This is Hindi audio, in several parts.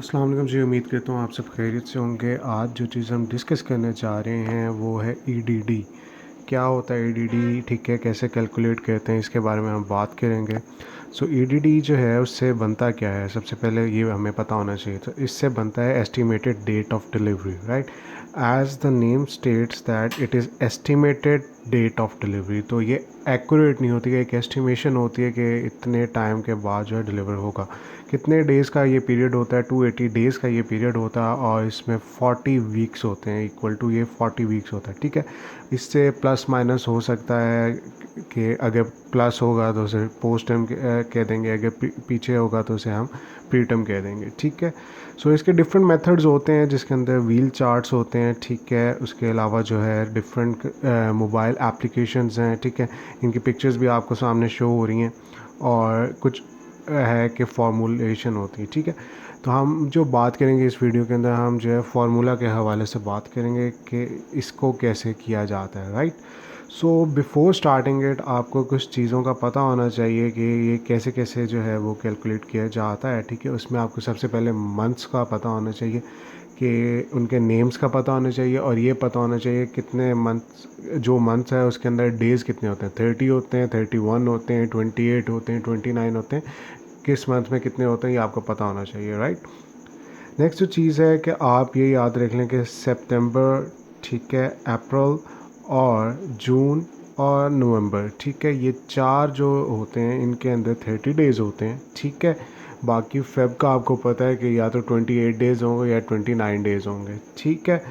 अस्सलाम वालेकुम जी। उम्मीद करता हूँ आप सब खैरियत से होंगे। आज जो चीज़ हम डिस्कस करने जा रहे हैं वो है ईडीडी। क्या होता है ईडीडी, ठीक है, कैसे कैलकुलेट करते हैं, इसके बारे में हम बात करेंगे। सो ईडीडी जो है उससे बनता क्या है, सबसे पहले ये हमें पता होना चाहिए। तो इससे बनता है estimated date of delivery, right. As the name states that it is estimated date of delivery. तो ये एक्यूरेट नहीं होती है, एक एस्टिमेशन होती है कि इतने टाइम के बाद जो है डिलीवर होगा। कितने डेज़ का ये पीरियड होता है, 280 डेज़ का ये पीरियड होता है और इसमें 40 वीक्स होते हैं, इक्वल टू ये 40 वीक्स होता है, ठीक है। इससे प्लस माइनस हो सकता है कि अगर प्लस होगा तो उसे पोस्ट टर्म कह देंगे, अगर पीछे होगा तो उसे हम प्री टर्म कह देंगे, ठीक है। सो इसके डिफरेंट मेथड्स होते हैं जिसके अंदर व्हील चार्ट्स होते हैं, ठीक है। उसके अलावा जो है डिफरेंट मोबाइल एप्लीकेशंस हैं, ठीक है। इनकी पिक्चर्स भी आपको सामने शो हो रही हैं और कुछ है कि फॉर्मूलेशन होती है, ठीक है। तो हम जो बात करेंगे इस वीडियो के अंदर, हम जो है फार्मूला के हवाले से बात करेंगे कि इसको कैसे किया जाता है, right. So before starting it आपको कुछ चीज़ों का पता होना चाहिए कि ये कैसे कैसे जो है वो कैलकुलेट किया जाता है, ठीक है। उसमें आपको सबसे पहले मंथ्स का पता होना चाहिए कि उनके नेम्स का पता होना चाहिए और ये पता होना चाहिए कितने मंथ्स, जो मंथ्स है उसके अंदर डेज़ कितने होते हैं, 30 होते हैं, 31 होते हैं, 28 होते हैं, 29 होते हैं, किस मंथ में कितने होते हैं ये आपको पता होना चाहिए, राइट। नेक्स्ट जो चीज़ है कि आप ये याद रख लें कि सितंबर, ठीक है, अप्रैल और जून और नवंबर, ठीक है, ये चार जो होते हैं इनके अंदर 30 डेज़ होते हैं, ठीक है। बाकी फेब का आपको पता है कि या तो 28 डेज़ होंगे या 29 डेज़ होंगे, ठीक है।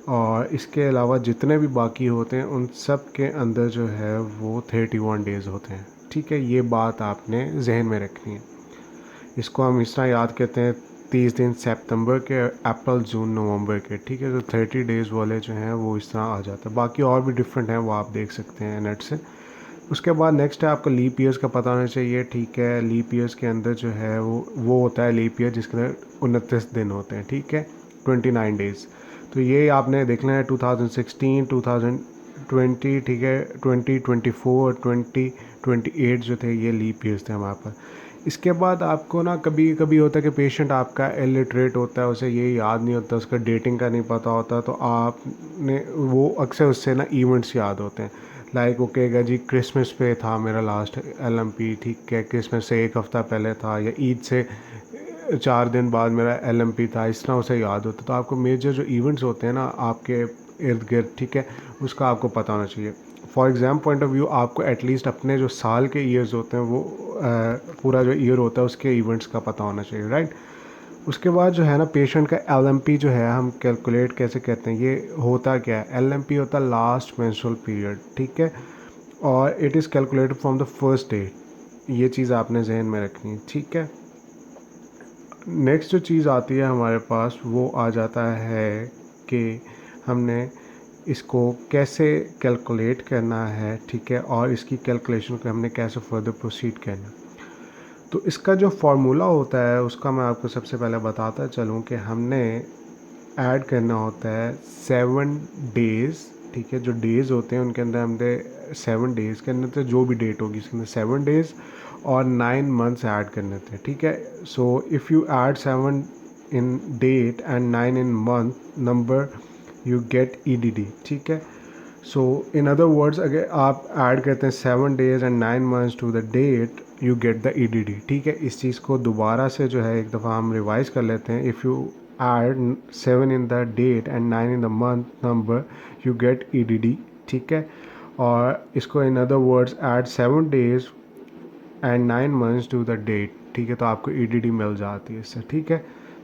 और इसके अलावा जितने भी बाकी होते हैं उन सब के अंदर जो है वो 31 डेज़ होते हैं, ठीक है। ये बात आपने जहन में रखनी है। इसको हम इस तरह याद करते हैं, 30 दिन सितंबर के, अप्रैल जून नवंबर के, ठीक है। तो 30 डेज़ वाले जो हैं वो इस तरह आ जाता है। बाकी और भी डिफरेंट हैं, वो आप देख सकते हैं नेट से। उसके बाद नेक्स्ट है आपको लीप ईयर्स का पता होना चाहिए, ठीक है। लीप ईयर्स के अंदर जो है वो होता है लीप ईयर जिसके अंदर 29 दिन होते हैं, ठीक है, 29 डेज़। तो ये आपने देखना है 2016, 2020, ठीक है, 2024, 2028 जो थे ये लीप ईयर्स थे हमारे पास। इसके बाद आपको ना कभी कभी होता है कि पेशेंट आपका इलिटरेट होता है, उसे ये याद नहीं होता, उसका डेटिंग का नहीं पता होता, तो आपने वो अक्सर उससे ना इवेंट्स याद होते हैं। लाइक वो कहेगा जी क्रिसमस पे था मेरा लास्ट एलएमपी, ठीक है, क्रिसमस से एक हफ़्ता पहले था, या ईद से 4 दिन बाद मेरा एलएमपी था, इस तरह उसे याद होता है। तो आपको मेजर जो इवेंट्स होते हैं ना आपके इर्द गिर्द, ठीक है, उसका आपको पता होना चाहिए। For exam point of view आपको एटलीस्ट अपने जो साल के ईयर्स होते हैं वो पूरा जो ईयर होता है उसके इवेंट्स का पता होना चाहिए, राइट। उसके बाद जो है ना पेशेंट का एलएमपी जो है हम कैलकुलेट कैसे करते हैं, ये होता क्या है, एलएमपी होता है लास्ट मेंस्ट्रुअल पीरियड, ठीक है। और it is calculated from the first day. ये चीज़ आपने जहन में रखनी है, ठीक है। नेक्स्ट जो चीज़ आती है हमारे पास वो आ जाता है कि हमने इसको कैसे कैलकुलेट करना है, ठीक है, और इसकी कैलकुलेशन को हमने कैसे फर्दर प्रोसीड करना। तो इसका जो फार्मूला होता है उसका मैं आपको सबसे पहले बताता चलूँ कि हमने ऐड करना होता है 7 डेज़, ठीक है। जो डेज़ होते हैं उनके अंदर हमने 7 डेज़ के अंदर जो भी डेट होगी इसके अंदर 7 डेज़ और 9 मंथ्स ऐड करने थे, ठीक है। So if you add 7 in date and 9 in month number you get EDD, ठीक है। सो इन अदर वर्ड्स अगर आप ऐड करते हैं 7 days and 9 months to the date you get the EDD, ठीक है। इस चीज़ को दोबारा से जो है एक दफ़ा हम रिवाइज कर लेते हैं। If you add 7 in the date and 9 in the month number you get EDD, ठीक है। और इसको in other words add 7 days and 9 months to the date, ठीक है, तो आपको EDD मिल जाती है इससे, ठीक है।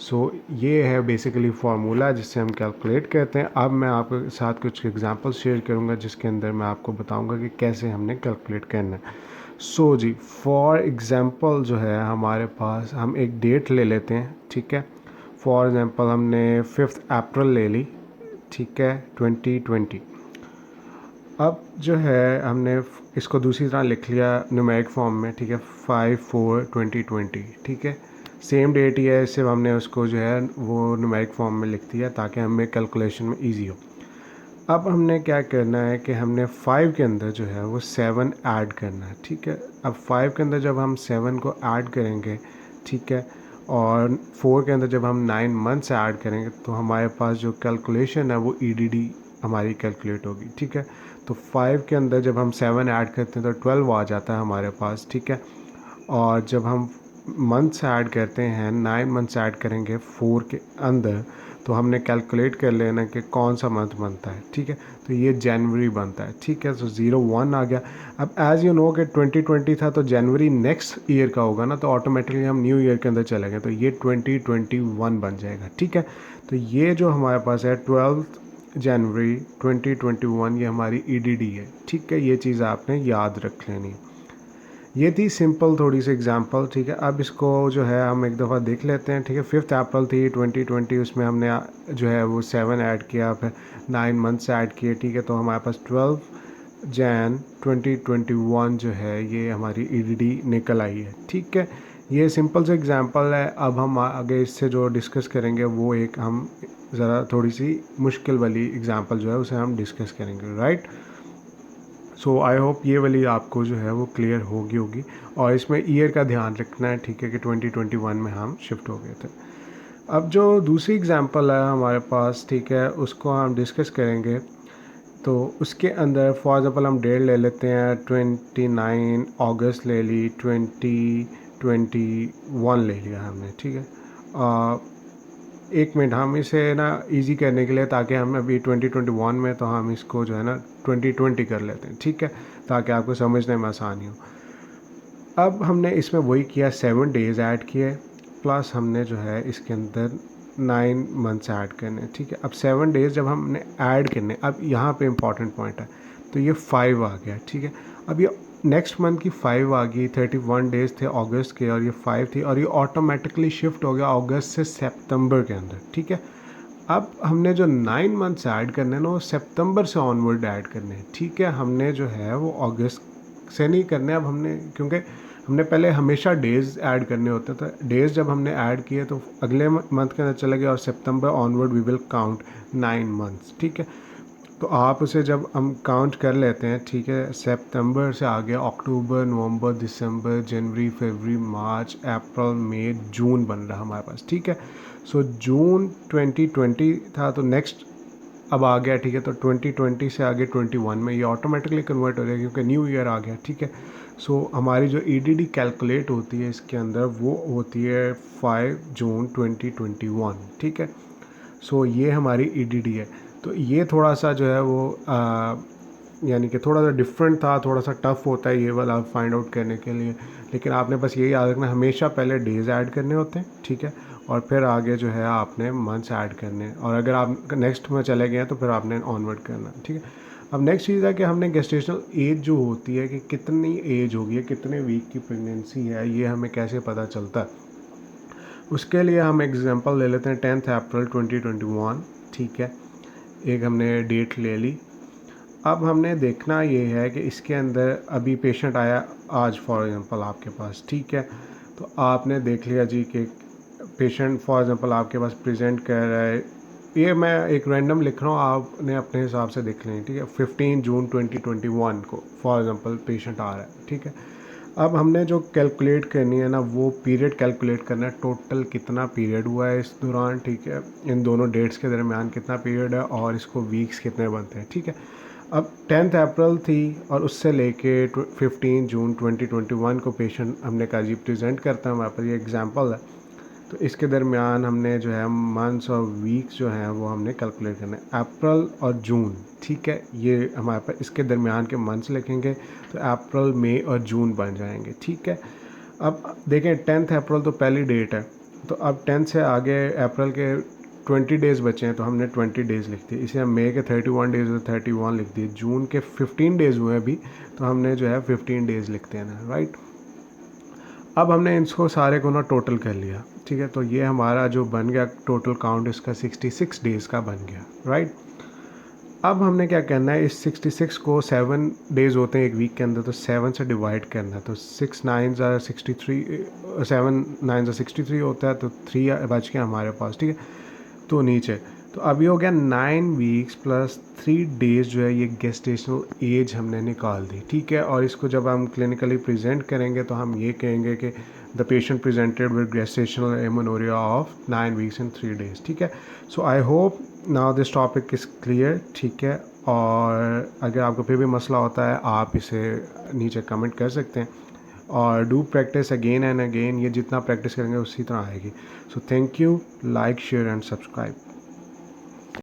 सो ये है बेसिकली फार्मूला जिससे हम कैलकुलेट करते हैं। अब मैं आपके साथ कुछ एग्जांपल्स शेयर करूंगा जिसके अंदर मैं आपको बताऊंगा कि कैसे हमने कैलकुलेट करना है। सो जी फॉर एग्ज़ाम्पल जो है हमारे पास हम एक डेट ले लेते हैं, ठीक है। फॉर एग्ज़ाम्पल हमने 5 अप्रैल ले ली, ठीक है, 2020। अब जो है हमने इसको दूसरी तरह लिख लिया न्यूमेरिक फॉर्म में, ठीक है, 5/4/2020, ठीक है। सेम डेट ही है, सिर्फ हमने उसको जो है वो न्यूमेरिक फॉर्म में लिख दिया ताकि हमें कैलकुलेशन में इजी हो। अब हमने क्या करना है कि हमने 5 के अंदर जो है वो 7 ऐड करना है, ठीक है। अब 5 के अंदर जब हम 7 को ऐड करेंगे, ठीक है, और 4 के अंदर जब हम 9 मंथ्स ऐड करेंगे तो हमारे पास जो कैलकुलेशन है वो ईडीडी हमारी कैलकुलेट होगी, ठीक है। तो 5 के अंदर जब हम 7 ऐड करते हैं तो 12 आ जाता है हमारे पास, ठीक है। और जब हम मंथ्स ऐड करते हैं, 9 मंथ्स ऐड करेंगे 4 के अंदर, तो हमने कैलकुलेट कर लेना कि कौन सा मंथ बनता है, ठीक है। तो ये जनवरी बनता है, ठीक है। तो 01 आ गया। अब एज़ यू नो कि 2020 था तो जनवरी नेक्स्ट ईयर का होगा ना, तो ऑटोमेटिकली हम न्यू ईयर के अंदर चले गए, तो ये 2021 बन जाएगा, ठीक है। तो ये जो हमारे पास है 12 जनवरी 2021, ये हमारी ईडीडी है, ठीक है। ये चीज़ आपने याद रख लेनी। ये थी सिंपल थोड़ी सी एग्जांपल, ठीक है। अब इसको जो है हम एक दफ़ा देख लेते हैं, ठीक है। 5 अप्रैल थी 2020, उसमें हमने जो है वो 7 ऐड किया, फिर 9 मंथ्स ऐड किए, ठीक है। तो हमारे पास 12 जैन 2021 जो है ये हमारी ईडीडी निकल आई है, ठीक है। ये सिंपल सा एग्जांपल है। अब हम आगे इससे जो डिस्कस करेंगे वो एक हम ज़रा थोड़ी सी मुश्किल वाली एग्जांपल जो है उसे हम डिस्कस करेंगे, राइट। सो आई होप ये वाली आपको जो है वो क्लियर होगी। और इसमें ईयर का ध्यान रखना है, ठीक है, कि 2021 में हम शिफ्ट हो गए थे। अब जो दूसरी एग्जांपल है हमारे पास, ठीक है, उसको हम डिस्कस करेंगे। तो उसके अंदर फॉर एग्ज़ाम्पल हम डेट ले लेते हैं, 29 अगस्त ले ली, 2021 ले लिया हमने, ठीक है। एक मिनट, हम इसे ना इजी करने के लिए, ताकि हम अभी 2021 में, तो हम इसको जो है ना 2020 कर लेते हैं, ठीक है, ताकि आपको समझने में आसानी हो। अब हमने इसमें वही किया, 7 डेज़ ऐड किए, प्लस हमने जो है इसके अंदर 9 मंथ्स ऐड करने, ठीक है। अब 7 डेज़ जब हमने ऐड करने, अब यहाँ पे इम्पॉर्टेंट पॉइंट है, तो ये 5 आ गया, ठीक है। अब ये नेक्स्ट मंथ की 5 आ गई, 31 डेज़ थे अगस्त के, और ये 5 थी, और ये ऑटोमेटिकली शिफ्ट हो गया अगस्त से सितंबर के अंदर, ठीक है। अब हमने जो 9 मंथ्स ऐड करने हैं ना, वो सितंबर से ऑनवर्ड ऐड करने हैं, ठीक है। हमने जो है वो अगस्त से नहीं करने। अब हमने, क्योंकि हमने पहले हमेशा डेज़ ऐड करने होते थे, डेज़ जब हमने ऐड किए तो अगले मंथ के अंदर चले गए, और September onward we will count 9 months, ठीक है। तो आप उसे जब हम काउंट कर लेते हैं, ठीक है, सितंबर से आगे अक्टूबर, नवंबर, दिसंबर, जनवरी, फरवरी, मार्च, अप्रैल, मई, जून बन रहा है हमारे पास, ठीक है। सो जून 2020 था, तो नेक्स्ट अब आ गया, ठीक है। तो 2020 से आगे 21 में ये ऑटोमेटिकली कन्वर्ट हो जाएगा, क्योंकि न्यू ईयर आ गया, ठीक है। सो हमारी जो ईडीडी कैलकुलेट होती है इसके अंदर, वो होती है 5 जून 2021, ठीक है। सो ये हमारी ईडीडी है। तो ये थोड़ा सा जो है वो यानी कि थोड़ा सा डिफरेंट था, थोड़ा सा टफ होता है ये वाला फाइंड आउट करने के लिए, लेकिन आपने बस यही याद रखना, हमेशा पहले डेज़ ऐड करने होते हैं, ठीक है, और फिर आगे जो है आपने मंथ्स ऐड करने, और अगर आप नेक्स्ट में चले गए तो फिर आपने ऑनवर्ड करना, ठीक है। अब नेक्स्ट चीज़ है कि हमने गेस्टेशनल एज जो होती है, कि कितनी एज होगी है, कितने वीक की प्रेगनेंसी है, ये हमें कैसे पता चलता है। उसके लिए हम एग्जांपल ले लेते हैं 10 अप्रैल 2021, ठीक है, एक हमने डेट ले ली। अब हमने देखना ये है कि इसके अंदर अभी पेशेंट आया आज फॉर एग्ज़ाम्पल आपके पास, ठीक है। तो आपने देख लिया जी कि पेशेंट फॉर एग्ज़ाम्पल आपके पास प्रेजेंट कर रहा है, ये मैं एक रैंडम लिख रहा हूँ, आपने अपने हिसाब से देख लें, ठीक है। 15 जून 2021 को फॉर एग्ज़ाम्पल पेशेंट आ रहा है, ठीक है। अब हमने जो कैलकुलेट करनी है ना, वो पीरियड कैलकुलेट करना है, टोटल कितना पीरियड हुआ है इस दौरान, ठीक है, इन दोनों डेट्स के दरमियान कितना पीरियड है, और इसको वीक्स कितने बनते हैं, ठीक है। अब 10 अप्रैल थी, और उससे लेके 15 जून 2021 को पेशेंट हमने कहा जी प्रेजेंट करता है हमारे पास, ये एग्जांपल है। तो इसके दरमियान हमने जो है मंथ्स और वीक्स जो हैं वो हमने कैलकुलेट करना है, अप्रैल और जून, ठीक है। ये हमारे पास इसके दरमियान के मंथ्स लिखेंगे, तो अप्रैल, मई और जून बन जाएंगे, ठीक है। अब देखें 10 अप्रैल तो पहली डेट है, तो अब 10 से आगे अप्रैल के 20 डेज़ बचे हैं, तो हमने 20 डेज़ लिख दिए। इसे हम मई के 31 डेज़ तो 31 लिख दिए। जून के 15 डेज़ हुए अभी, तो हमने जो है 15 डेज़ लिखते हैं ना, राइट। अब हमने इसको सारे को ना टोटल कर लिया, ठीक है। तो ये हमारा जो बन गया टोटल काउंट इसका 66 डेज़ का बन गया, राइट। अब हमने क्या करना है, इस 66 को 7 डेज़ होते हैं एक वीक के अंदर, तो 7 से डिवाइड करना है। तो 6 9 63, 7 9 63 होता है, तो 3 बच गया हमारे पास, ठीक है। तो नीचे, तो अभी हो गया 9 वीक्स प्लस 3 डेज़ जो है ये गेस्टेशनल एज हमने निकाल दी, ठीक है। और इसको जब हम क्लिनिकली प्रेजेंट करेंगे तो हम ये कहेंगे कि the patient presented with gestational amenorrhoea of 9 weeks in 3 days, ठीक है। So I hope now this topic is clear, ठीक है। और अगर आपको फिर भी मसला होता है आप इसे नीचे कमेंट कर सकते हैं, और do practice again and again, ये जितना प्रैक्टिस करेंगे उसी तरह आएगी। So thank you, like share and subscribe.